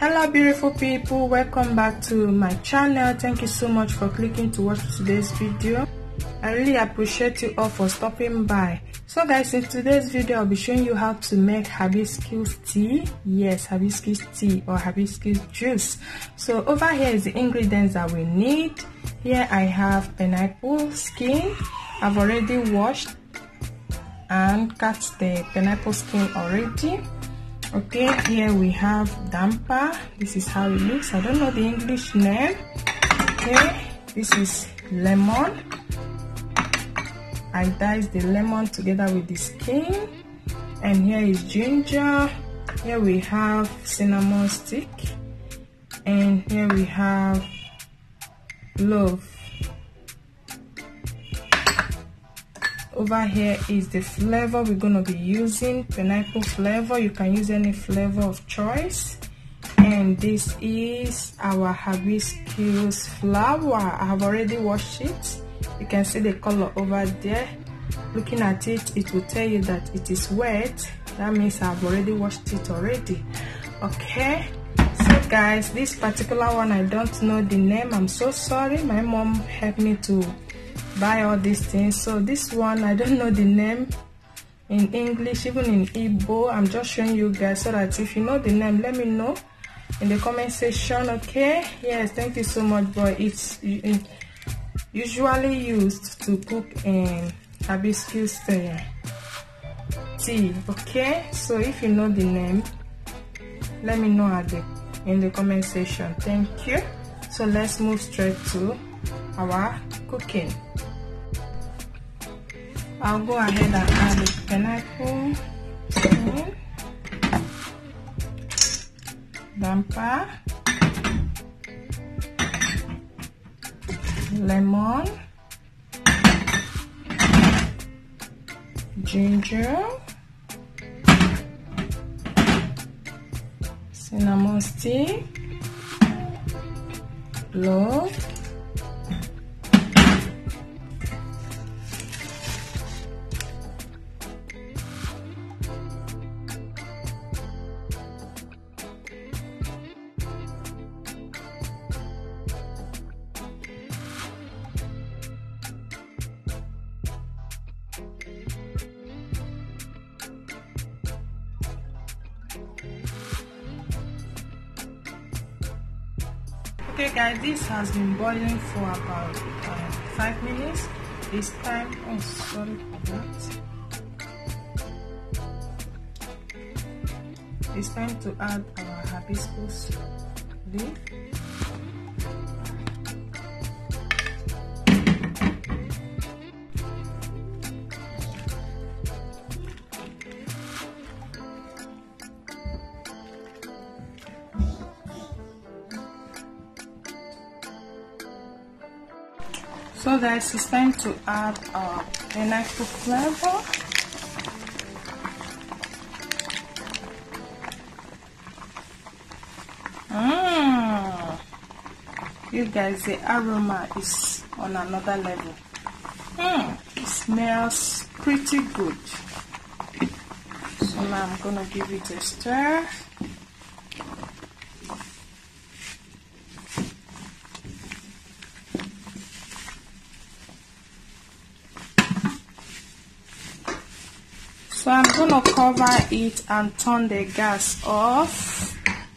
Hello beautiful people, welcome back to my channel. Thank you so much for clicking to watch today's video. I really appreciate you all for stopping by. So guys, in today's video I'll be showing you how to make hibiscus tea. Yes, hibiscus tea or hibiscus juice. So over here is the ingredients that we need. Here I have pineapple skin. I've already washed and cut the pineapple skin already. Okay, here we have damper. This is how it looks. I don't know the English name. Okay, this is lemon. I diced the lemon together with the skin. And here is ginger. Here we have cinnamon stick. And here we have clove. Over here is the flavor we're going to be using, pineapple flavor. You can use any flavor of choice. And this is our hibiscus flower. I have already washed it. You can see the color over there. Looking at it, it will tell you that it is wet. That means I've already washed it already. Okay, so guys, this particular one I don't know the name. I'm so sorry. My mom helped me to buy all these things. So this one I don't know the name in English, even in Igbo. I'm just showing you guys so that if you know the name, let me know in the comment section. Okay, yes, thank you so much. But it's usually used to cook in hibiscus tea. Okay, so if you know the name, let me know in the comment section. Thank you. So let's move straight to our cooking. I'll go ahead and add the pineapple skin, damper, lemon, ginger, cinnamon stick, clove, Okay guys, this has been boiling for about 5 minutes. It's time, oh sorry for that. It's time to add our hibiscus leaf. So guys, it's time to add our pineapple flavor. You guys, the aroma is on another level. It smells pretty good. So now I'm gonna give it a stir. So I'm gonna cover it and turn the gas off.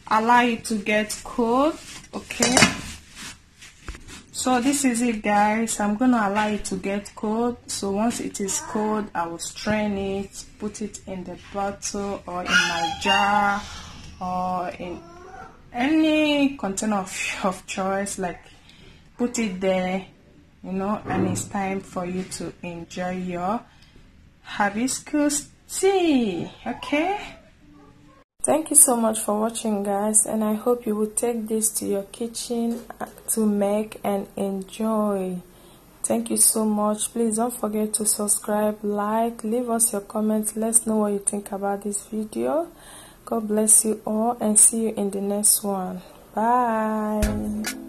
Allow it to get cold. Okay. So this is it guys. I'm gonna allow it to get cold. So once it is cold, I will strain it, put it in the bottle or in my jar or in any container of choice. Like put it there, you know, and it's time for you to enjoy your hibiscus tea. Okay, thank you so much for watching guys, and I hope you will take this to your kitchen to make and enjoy. Thank you so much. Please don't forget to subscribe, like, leave us your comments. Let's know what you think about this video. God bless you all and see you in the next one. Bye.